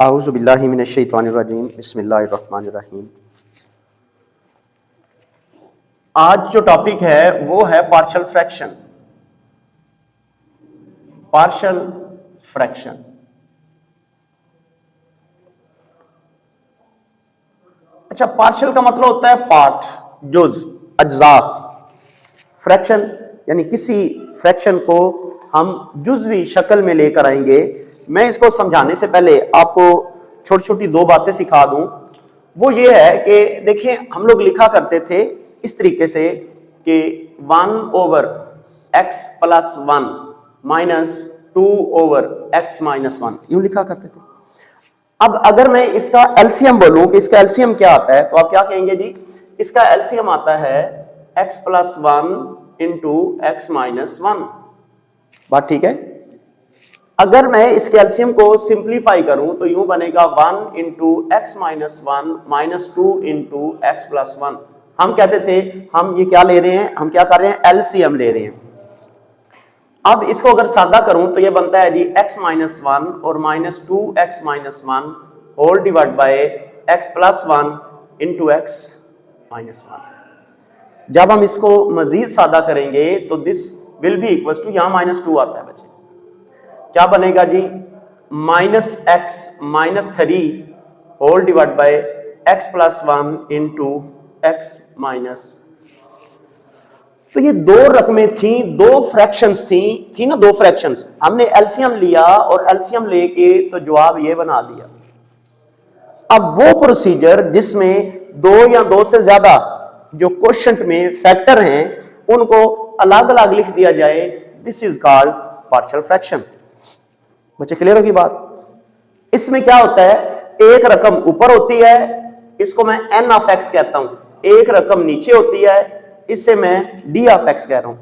आऊज़ु बिल्लाहि मिनश शैतानिर रजीम, बिस्मिल्लाहिर रहमानिर रहीम। आज जो टॉपिक है वो है पार्शियल फ्रैक्शन। पार्शियल फ्रैक्शन, अच्छा, पार्शियल का मतलब होता है पार्ट, जुज, अज्जा। फ्रैक्शन यानी किसी फ्रैक्शन को हम जुज़वी शक्ल में लेकर आएंगे। मैं इसको समझाने से पहले आपको छोटी छोटी दो बातें सिखा दूं। वो ये है कि देखिए, हम लोग लिखा करते थे इस तरीके से कि 1/x + 1 - 2/x - 1 यूं लिखा करते थे। अब अगर मैं इसका एलसीएम बोलूं कि इसका एलसीएम क्या आता है, तो आप क्या कहेंगे जी? इसका एलसीएम आता है x + 1 × x - 1। बात ठीक है? अगर मैं इसके एलसीएम को सिंप्लीफाई करूं तो यूं बनेगा 1 × x - 1 - 2 × x + 1। हम कहते थे हम ये क्या ले रहे हैं, हम क्या कर रहे हैं, एलसीएम ले रहे हैं। अब इसको अगर सादा करूं तो ये बनता है जी x - 1 और -2x - 1 whole divide by x + 1 × x - 1। जब हम इसको मजीद सादा करेंगे तो this will be equal to, यहां -2 आता है बच्चे, क्या बनेगा जी? -x - 3 whole divide by x + 1 × x - 1। तो ये दो रकमें थी, दो फ्रैक्शंस थी ना, दो फ्रैक्शंस। हमने एलसीएम लिया और एलसीएम लेके तो जवाब ये बना दिया। अब वो प्रोसीजर जिसमें दो या दो से ज्यादा जो क्वोशंट में फैक्टर हैं उनको अलग अलग लिख दिया जाए, this is called partial fraction. बच्चे क्लियर होगी बात? इसमें क्या होता है, एक रकम ऊपर होती है, इसको मैं n(x) कहता हूं, एक रकम नीचे होती है, इससे मैं d(x) कह रहा हूं।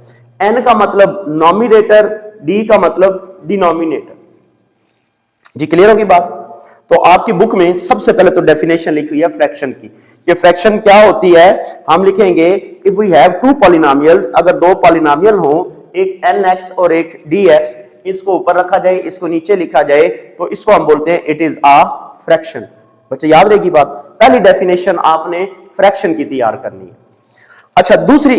n का मतलब नॉमिनेटर, d का मतलब डिनोमिनेटर। जी क्लियर होगी बात? तो आपकी बुक में सबसे पहले तो डेफिनेशन लिखी हुई है फ्रैक्शन की, कि फ्रैक्शन क्या होती है। हम लिखेंगे if we have two polynomials, अगर दो पॉलिनोमियल हो, एक nx और एक dx, इसको ऊपर रखा जाए, इसको नीचे लिखा जाए, तो इसको हम बोलते हैं इट इज आ फ्रैक्शन। बच्चे याद रहेगी बात? पहली डेफिनेशन आपने फ्रैक्शन की तैयार करनी है। अच्छा, दूसरी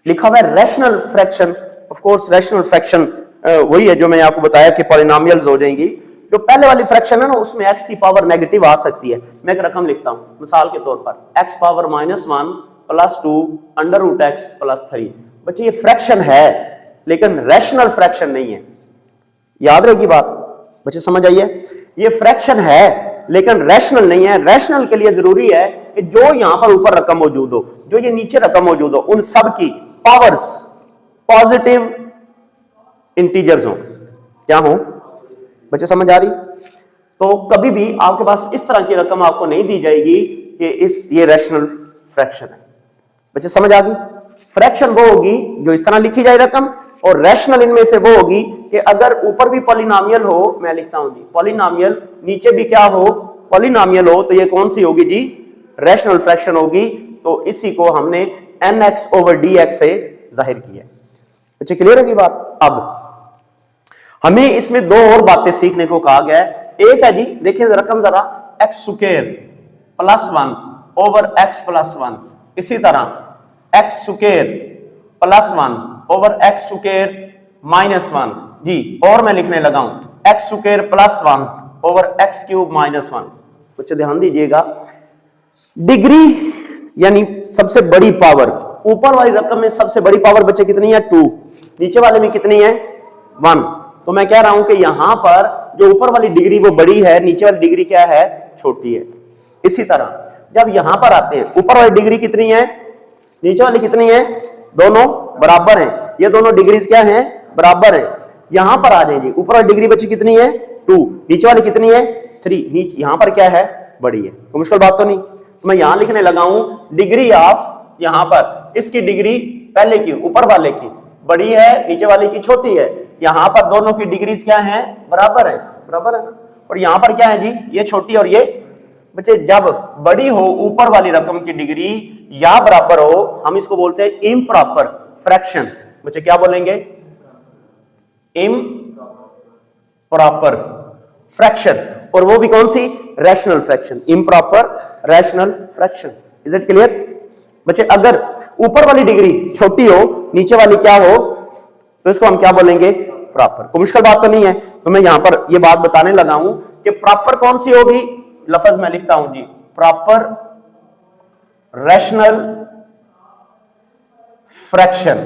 लिखा हुआ है rational fraction. Of course rational fraction वही है जो मैंने आपको बताया कि पॉलिनोमियल्स हो जाएंगी। जो पहले वाली फ्रैक्शन है ना, उसमें x की पावर नेगेटिव आ सकती है। मैं एक रकम लिखता हूं मिसाल के तौर पर, x पावर -1 + 2 √x + 3। बच्चे ये फ्रैक्शन है लेकिन रैशनल फ्रैक्शन नहीं है। याद रहेगी बात? बच्चे समझ आइए, ये फ्रैक्शन है लेकिन रैशनल नहीं है। रैशनल के लिए जरूरी है कि जो यहां पर ऊपर रकम मौजूद हो, जो ये नीचे रकम मौजूद हो, उन सब की पावर्स पॉजिटिव इंटीजर्स हो। क्या हो? बच्चे समझ आ रही? तो कभी भी आपके पास इस तरह की रकम आपको नहीं दी जाएगी कि ये रैशनल फ्रैक्शन है। बच्चे समझ आ गई? फ्रैक्शन वो होगी जो इस तरह लिखी जाए रकम, और रैशनल इनमें से वो होगी कि अगर ऊपर भी पॉलिनोमियल हो, मैं लिखता हूं जी पॉलिनोमियल, नीचे भी क्या हो, पॉलिनोमियल हो, तो ये कौन सी होगी जी? रैशनल फ्रैक्शन होगी। तो इसी को हमने nx/dx से जाहिर किया। बच्चे क्लियर होगी बात? अब हमें इसमें दो और बातें सीखने को कहा गया है। एक है जी, देखिए रकम जरा, x² + 1/x + 1, इसी तरह x² + 1/x² - 1 जी, और मैं लिखने लगा हूं x² + 1/x³ - 1। कुछ ध्यान दीजिएगा, डिग्री यानी सबसे बड़ी पावर, ऊपर वाली रकम में सबसे बड़ी पावर बच्चे कितनी है? 2, नीचे वाले में कितनी है? 1। तो मैं कह रहा हूं कि यहां पर जो ऊपर वाली डिग्री वो बड़ी है, नीचे वाली डिग्री क्या है? छोटी है। इसी तरह जब यहां पर आते हैं, ऊपर वाली डिग्री कितनी है, नीचे वाली कितनी है? दोनों बराबर हैं। ये दोनों डिग्रीज क्या हैं? बराबर हैं। यहां पर आ जाएंगे, ऊपर वाली डिग्री बच्ची कितनी है? 2, नीचे वाली कितनी है? 3। नीचे यहां पर क्या है? बड़ी है। तो मुश्किल बात तो नहीं। तो मैं यहां लिखने लगा हूं डिग्री ऑफ, यहां पर इसकी डिग्री पहले की, ऊपर वाले की बड़ी है, नीचे वाले की छोटी है। यहां पर दोनों की डिग्रीज क्या हैं? बराबर है। बराबर है ना? और यहां पर क्या है जी? ये छोटी और ये बच्चे, जब बड़ी हो ऊपर वाली रकम की डिग्री या बराबर हो, हम इसको बोलते हैं इम्प्रॉपर फ्रैक्शन। बच्चे क्या बोलेंगे? इम्प्रॉपर फ्रैक्शन, और वो भी कौन सी? Rational fraction, improper rational fraction. Is it clear बच्चे? अगर ऊपर वाली डिग्री छोटी हो, नीचे वाली क्या हो, तो इसको हम क्या बोलेंगे? प्रॉपर। कोई मुश्किल बात तो नहीं है। तो मैं यहां पर ये बात बताने लगा हूं कि प्रॉपर कौन सी होगी। लफ्ज मैं लिखता हूं जी, प्रॉपर रैशनल फ्रैक्शन।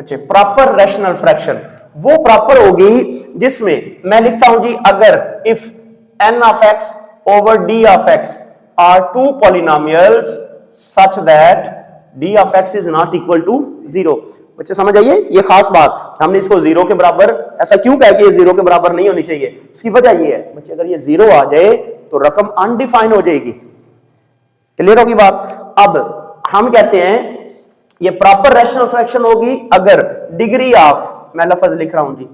अच्छा, प्रॉपर रैशनल फ्रैक्शन वो प्रॉपर होगी जिसमें मैं लिखता हूं जी, अगर if n of x over d of x are two polynomials such that d of x is not equal to 0। बच्चे समझ आइए, ये खास बात, हमने इसको 0 के बराबर ऐसा क्यों कहा कि ये 0 के बराबर नहीं होनी चाहिए। इसकी वजह ये है बच्चे, अगर ये 0 आ जाए तो रकम अनडिफाइन हो जाएगी। क्लियर होगी बात? अब हम कहते हैं ये प्रॉपर रैशनल फ्रैक्शन होगी अगर डिग्री ऑफ, मैं लफ्ज लिख रहा हूं जी,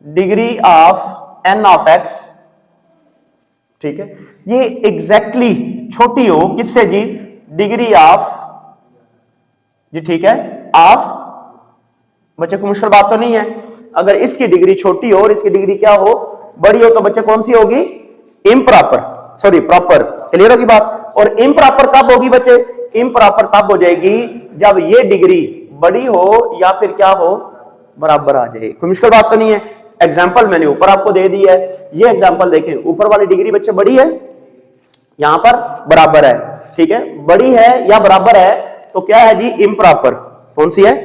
degree of n of x, ठीक है, ये एग्जैक्टली छोटी हो किससे जी? डिग्री ऑफ जी, ठीक है, ऑफ। बच्चे को मुश्किल बात तो नहीं है। अगर इसकी डिग्री छोटी हो और इसकी डिग्री क्या हो? बड़ी हो, तो बच्चे कौन सी होगी? Improper, sorry proper. क्लियर होगी बात? और इम्प्रॉपर कब होगी बच्चे? इम्प्रॉपर तब हो जाएगी जब ये डिग्री बड़ी हो या फिर क्या हो? बराबर आ जाए। कोई मुश्किल बात तो नहीं है। एग्जाम्पल मैंने ऊपर आपको दे दी है, ये एग्जाम्पल देखें, ऊपर वाली डिग्री बच्चे बड़ी है, यहां पर बराबर है, ठीक है, बड़ी है या बराबर है तो क्या है जी? इम्प्रॉपर। कौन सी है?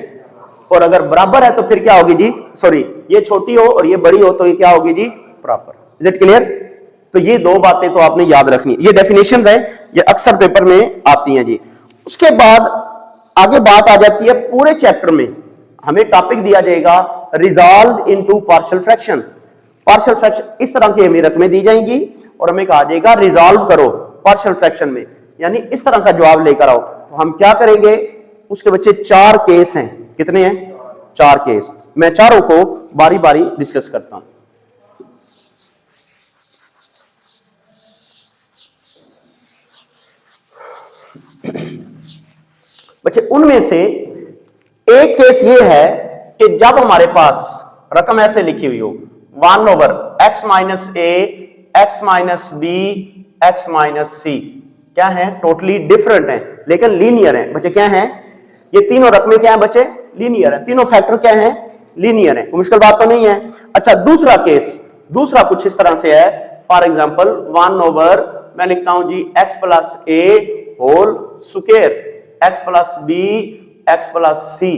और अगर बराबर है तो फिर क्या होगी जी? सॉरी, ये छोटी हो और ये बड़ी हो तो ये क्या होगी जी? प्रॉपर। Is it clear? तो ये दो बातें तो आपने याद रखनी है, ये डेफिनेशन है, ये अक्सर पेपर में आती हैं जी। उसके बाद आगे बात आ जाती है पूरे चैप्टर में हमें टॉपिक दिया जाएगा resolve into partial fraction. Partial fraction इस तरह की हमें रकमें दी जाएंगी और हमें कहा जाएगा रिजॉल्व करो पार्शियल फ्रैक्शन में, यानी इस तरह का जवाब लेकर आओ। तो हम क्या करेंगे? उसके बच्चे 4 केस हैं। कितने हैं? 4 केस। मैं चारों को बारी बारी डिस्कस करता हूं। बच्चे उनमें से एक केस ये है कि जब हमारे पास रकम ऐसे लिखी हुई हो 1 over x minus A, x minus B, x minus C, क्या है? टोटली डिफरेंट है लेकिन लीनियर है। बच्चे क्या है? ये तीनों रकमें क्या है बच्चे? लीनियर है। तीनों फैक्टर क्या है? लीनियर है। मुश्किल बात तो नहीं है। अच्छा, दूसरा केस, दूसरा कुछ इस तरह से है। फॉर एग्जाम्पल 1 over, मैं लिखता हूं जी x plus A whole square, x plus B, x plus C.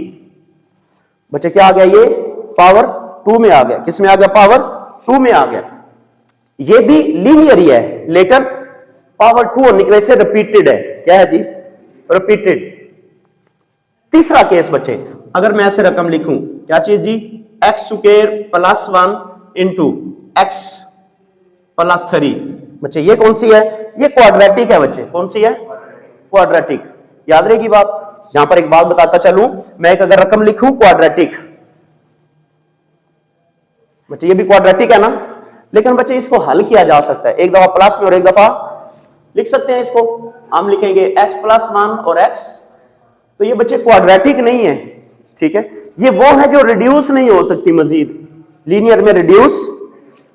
बच्चे क्या आ गया? ये पावर 2 में आ गया। किस में आ गया? पावर 2 में आ गया। ये भी लीनियर ही है लेकिन पावर 2 होने की वजह से रिपीटेड है। क्या है जी? रिपीटेड। तीसरा केस बच्चे, अगर मैं ऐसे रकम लिखूं, क्या चीज जी? x square plus 1 into x plus 3। बच्चे ये कौन सी है? ये क्वाड्रेटिक है बच्चे। कौन सी है? क्वाड्रेटिक। याद रहेगी बात। यहां पर एक बात बताता चलूं, मैं एक अगर रकम लिखूं क्वाड्रेटिक, बच्चे ये भी क्वाड्रेटिक है ना, लेकिन बच्चे इसको हल किया जा सकता है, एक दफा प्लस में और एक दफा लिख सकते हैं। इसको हम लिखेंगे x प्लस 1 और x, तो ये बच्चे क्वाड्रेटिक नहीं है, ठीक है। ये वो है जो रिड्यूस नहीं हो सकती मजीद, लीनियर में रिड्यूस।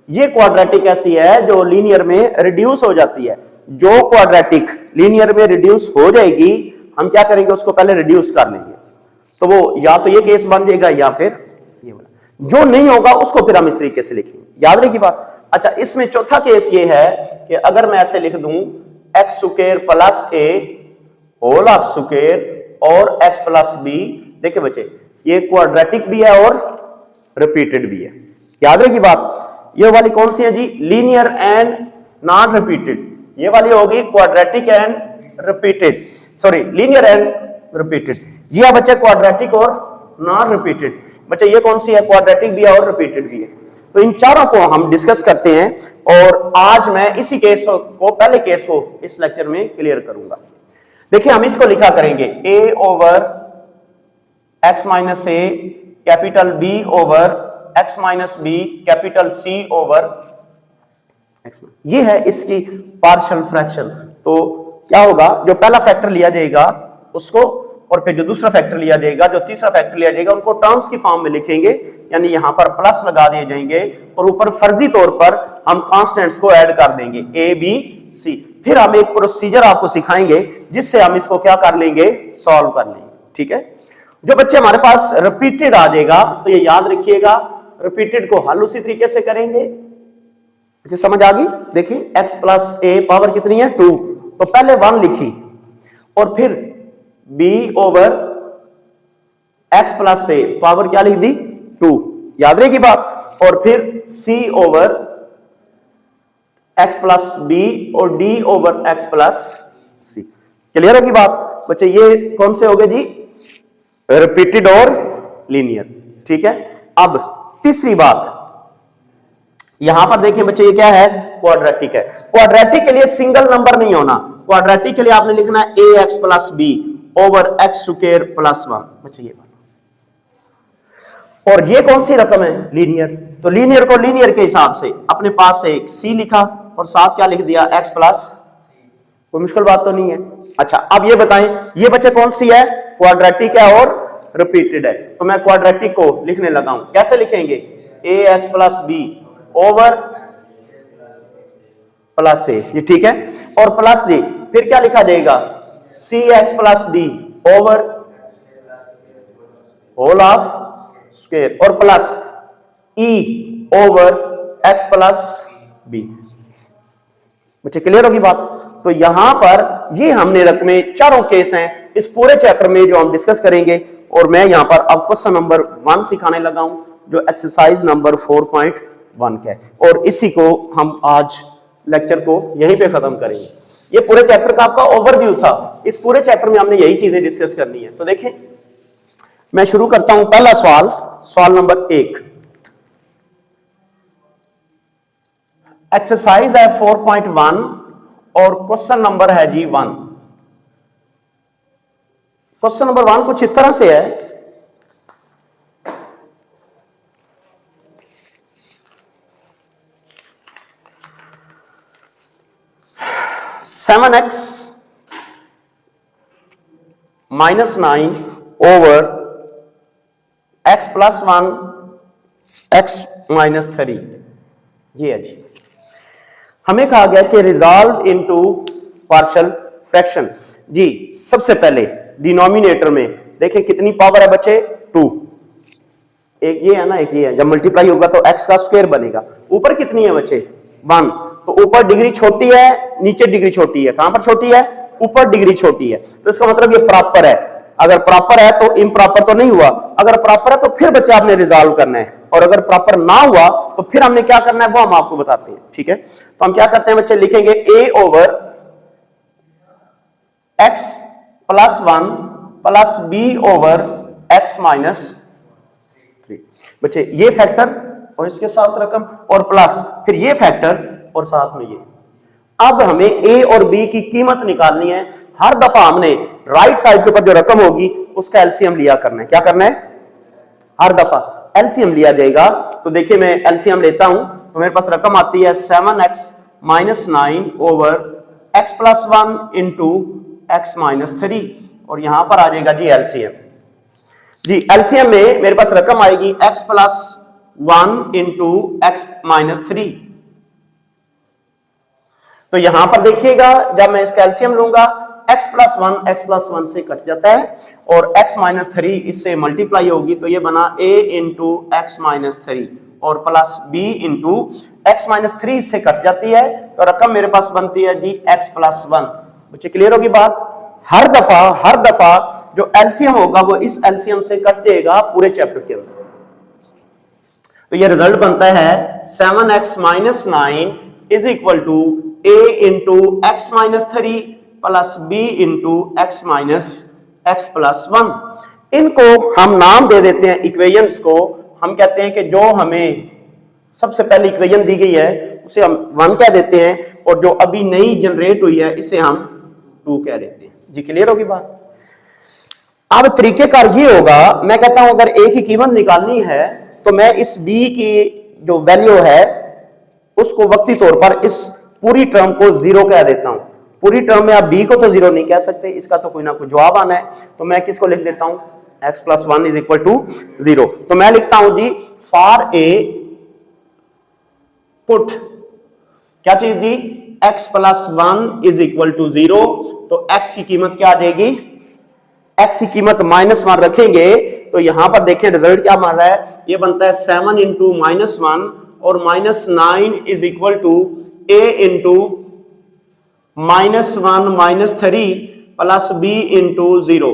ये क्वाड्रेटिक ऐसी है जो लीनियर में रिड्यूस हो जाती है। जो क्वाड्रेटिक लीनियर में रिड्यूस हो जाएगी, हम क्या करेंगे? उसको पहले रिड्यूस कर लेंगे, तो वो या तो ये केस बन जाएगा या फिर ये वाला। जो नहीं होगा उसको फिर हम इस तरीके से लिखेंगे। याद रहेगी बात। अच्छा, इसमें चौथा केस ये है कि अगर मैं ऐसे लिख दूं x square plus A whole of square और एक्स प्लस बी, देखिए बच्चे ये क्वाड्रेटिक भी है और रिपीटेड भी है। याद रहेगी बात। ये वाली कौन सी है जी? Linear and non repeated. ये वाली होगी quadratic and repeated, sorry linear and repeated. जी हाँ बच्चे, क्वाड्रेटिक और नॉन रिपीटेड। बच्चे ये कौन सी है? क्वाड्रेटिक भी है और रिपीटेड भी है। तो इन चारों को हम डिस्कस करते हैं और आज मैं इसी केस को, पहले केस को इस लेक्चर में क्लियर करूंगा। देखिए हम इसको लिखा करेंगे a over x minus A capital b over x minus B capital c over x। ये है इसकी पार्शियल फ्रैक्शन। तो क्या होगा? जो पहला फैक्टर लिया जाएगा उसको और फिर जो दूसरा फैक्टर लिया जाएगा, जो तीसरा फैक्टर लिया जाएगा, उनको टर्म्स की फॉर्म में लिखेंगे, यानी यहां पर प्लस लगा दिए जाएंगे और ऊपर फर्जी तौर पर हम कांस्टेंट्स को ऐड कर देंगे ए बी सी। फिर हम एक प्रोसीजर आपको सिखाएंगे जिससे हम इसको क्या कर लेंगे, सॉल्व कर लेंगे। ठीक है, जो बच्चे हमारे पास रिपीटेड आ जाएगा तो ये याद रखिएगा, रिपीटेड को हल उसी तरीके से करेंगे। मुझे समझ आ गई? देखिए x प्लस ए पावर कितनी है 2, तो पहले 1 लिखी और फिर b ओवर x प्लस ए पावर क्या लिख दी 2, याद रहेगी बात, और फिर c over x plus b और d over x plus c। Clear होगी बात बच्चे? ये कौन से हो गए जी, रिपीटेड और लीनियर। ठीक है, अब तीसरी बात यहां पर देखिए बच्चे, ये क्या है, क्वाड्रेटिक है। क्वाड्रेटिक के लिए सिंगल नंबर नहीं होना, क्वाड्रेटिक के लिए आपने लिखना है A X plus B over X square plus 1। बच्चे ये और ये कौन सी रकम है, लीनियर। तो लीनियर को लीनियर के हिसाब से अपने पास से सी लिखा और साथ क्या लिख दिया, एक्स प्लस। कोई मुश्किल बात तो नहीं है। अच्छा अब ये बताएं, ये बच्चे कौन सी है, क्वाड्रेटिक है और रिपीटेड है। तो मैं क्वाड्रेटिक को लिखने लगा हूं, कैसे लिखेंगे, A X plus B over plus A, ये ठीक है, और प्लस जी फिर क्या लिखा जाएगा, C X plus D over whole of square और plus E over X plus B. बच्चे क्लियर होगी बात? तो यहां पर ये हमने रकमें चारों केस हैं इस पूरे चैप्टर में जो हम डिस्कस करेंगे, और मैं यहां पर अब क्वेश्चन नंबर 1 सिखाने लगा हूं जो एक्सरसाइज नंबर 4.1 का है, और इसी को हम आज लेक्चर को यहीं पे खत्म करेंगे। ये पूरे चैप्टर का आपका ओवरव्यू था, इस पूरे चैप्टर में हमने यही चीजें डिस्कस करनी है। तो देखें मैं शुरू करता हूं, पहला सवाल, सवाल नंबर 1, एक्सरसाइज है 4.1 और क्वेश्चन नंबर है जी 1। क्वेश्चन नंबर 1 कुछ इस तरह से है, seven x minus 9 over X plus 1 x minus 3, ये है जी। हमें कहा गया कि रिजॉल्व इनटू पार्शियल फ्रैक्शन। जी सबसे पहले डिनोमिनेटर में देखें कितनी पावर है बच्चे, 2, एक ये है ना, एक ये है, जब मल्टीप्लाई होगा तो x का स्क्वायर बनेगा। ऊपर कितनी है बच्चे, 1, तो ऊपर डिग्री छोटी है नीचे डिग्री छोटी है, कहां पर छोटी है, ऊपर डिग्री छोटी है, तो इसका मतलब ये प्रॉपर है। अगर प्रॉपर है तो इम्प्रॉपर तो नहीं हुआ, अगर प्रॉपर है तो फिर बच्चे आपने रिजॉल्व करना है, और अगर प्रॉपर ना हुआ तो फिर हमने क्या करना है वो हम आपको बताते हैं। ठीक है, तो हम क्या करते हैं बच्चे, लिखेंगे a over x plus 1 plus b over x minus 3। बच्चे ये फैक्टर और इसके साथ रकम और प्लस फिर ये फैक्टर और साथ में ये। अब हमें a और b की कीमत निकालनी है। हर दफा हमने राइट साइड के ऊपर जो रकम होगी उसका एलसीएम लिया करना है। क्या करना है, हर दफा एलसीएम लिया जाएगा। तो देखिए मैं एलसीएम लेता हूं तो मेरे पास रकम आती है 7x minus 9 over x plus 1 into x minus 3, और यहां पर आ जाएगा जी एलसीएम। जी एलसीएम में मेरे पास रकम आएगी x plus 1 into x minus 3। तो यहां पर देखिएगा जब मैं इसका एलसीएम लूंगा x प्लस 1 से कट जाता है और x माइनस 3 इससे मल्टीप्लाई होगी, तो ये बना a इंटू एक्स माइनस 3 और plus b into x minus 3 इससे कट जाती है, तो रकम मेरे पास बनती है जी x प्लस 1। बच्चे क्लियर होगी बात? हर दफा जो एलसीएम होगा वो इस एलसीएम से कट जाएगा पूरे चैप्टर के अंदर। तो ये रिजल्ट बनता है 7x minus 9 is equal to a into x minus 3 plus b into x minus x plus 1। इनको हम नाम दे देते हैं इक्वेशंस को। हम कहते हैं कि जो हमें सबसे पहले इक्वेशन दी गई है उसे हम 1 कह देते हैं, और जो अभी नई जनरेट हुई है इसे हम 2 कह देते हैं। जी क्लियर होगी बात? अब तरीकेकार ये होगा, मैं कहता हूं अगर a की कीमत निकालनी है तो मैं इस b की जो वैल्यू है उसको वक्ती तौर पर इस पूरी टर्म को 0 कह देता हूं। पूरी टर्म में आप b को तो 0 नहीं कह सकते, इसका तो कोई ना कोई जवाब आना है। तो मैं किसको लिख देता हूं, x + 1 = 0। तो मैं लिखता हूं जी फॉर ए पुट क्या चीज जी, x + 1 = 0। तो x की कीमत क्या आ जाएगी, x की कीमत -1 रखेंगे तो यहां पर देखें रिजल्ट क्या मान रहा है, ये बनता है 7 × -1 और -9 = a × -1 -3 + b × 0।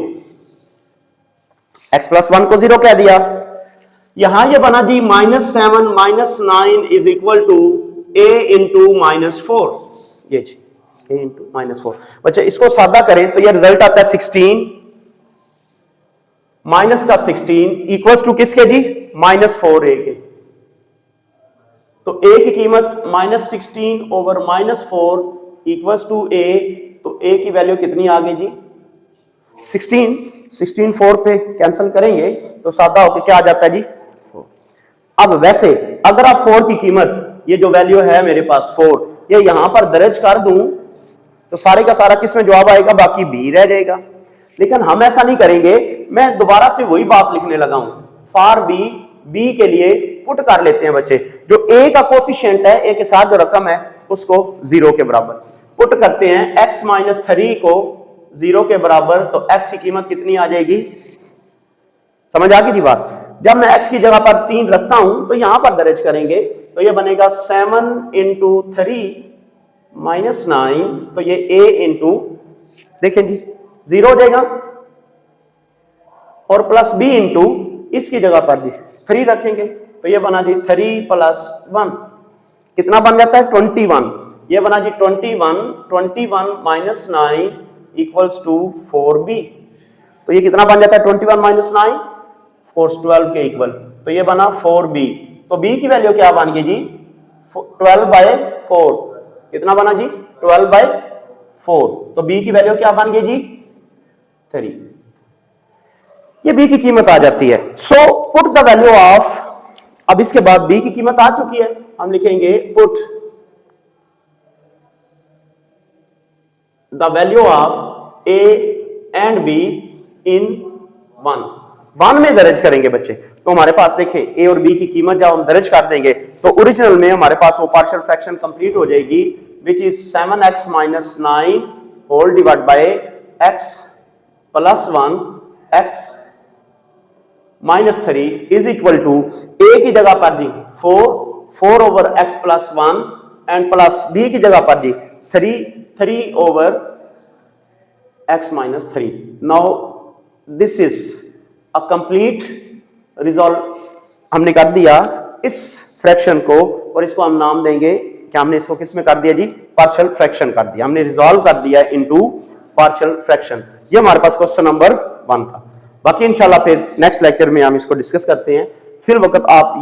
x + 1 को 0 कह दिया, यहां ये बना जी -7 - 9 = a × -4। ये जी a × -4। बच्चे इसको सादा करें तो ये रिजल्ट आता है 16 माइनस का 16 इक्वल्स टू किसके जी, -4a के। तो a की कीमत -16/-4 इक्वल्स टू a। तो a की वैल्यू कितनी आ गई जी, 16 4 पे कैंसिल करेंगे तो सादा होकर क्या आ जाता है जी 4। अब वैसे अगर आप 4 की कीमत, ये जो वैल्यू है मेरे पास 4, ये यहां पर दर्ज कर दूं तो सारे का सारा किस में जवाब आएगा, बाकी b रह जाएगा। लेकिन हम ऐसा नहीं करेंगे, मैं दोबारा से वही बात लिखने लगा हूं, फॉर b के लिए पुट कर लेते हैं बच्चे, जो a का कोफिशिएंट है, a के साथ जो रकम है उसको 0 के बराबर पुट करते हैं, x - 3 को 0 के बराबर, तो x की कीमत कितनी आ जाएगी, समझ आ गई जी बात। जब मैं x की जगह पर 3 रखता हूं तो यहां पर दर्ज करेंगे तो ये बनेगा 7 × 3 - 9, तो ये a देखें जी 0 हो जाएगा, और प्लस b इंटू इसकी जगह पर जी 3 रखेंगे तो ये बना जी 3 + 1 कितना बन जाता है 21। ये बना जी 21 - 9 = 4b। तो ये कितना बन जाता है 21 - 9 12 के इक्वल, तो ये बना 4b। तो b की वैल्यू क्या बन गई जी 12/4, कितना बना जी 12/4। तो b की वैल्यू क्या बन गई जी 3। ये b की कीमत आ जाती है। So put the value of, अब इसके बाद b की कीमत आ चुकी है, हम लिखेंगे put the value of a and b इन 1 में दर्ज करेंगे बच्चे। तो हमारे पास देखें a और b की कीमत जब हम दर्ज कर देंगे तो ओरिजिनल में हमारे पास वो पार्शियल फ्रैक्शन कंप्लीट हो जाएगी, which is 7x - 9 whole divide by x + 1 x - 3 is equal to a की जगह पर जी 4/x + 1 एंड प्लस b की जगह पर जी 3/x - 3। Now this is a complete resolve, हमने कर दिया इस फ्रैक्शन को, और इसको हम नाम देंगे क्या, हमने इसको किस में कर दिया जी पार्शियल फ्रैक्शन कर दिया, हमने रिजॉल्व कर दिया इनटू पार्शियल फ्रैक्शन। ये हमारे पास क्वेश्चन नंबर 1 था। बाकी इंशाल्लाह फिर नेक्स्ट लेक्चर में हम इसको डिस्कस करते हैं। फिर वक्त आप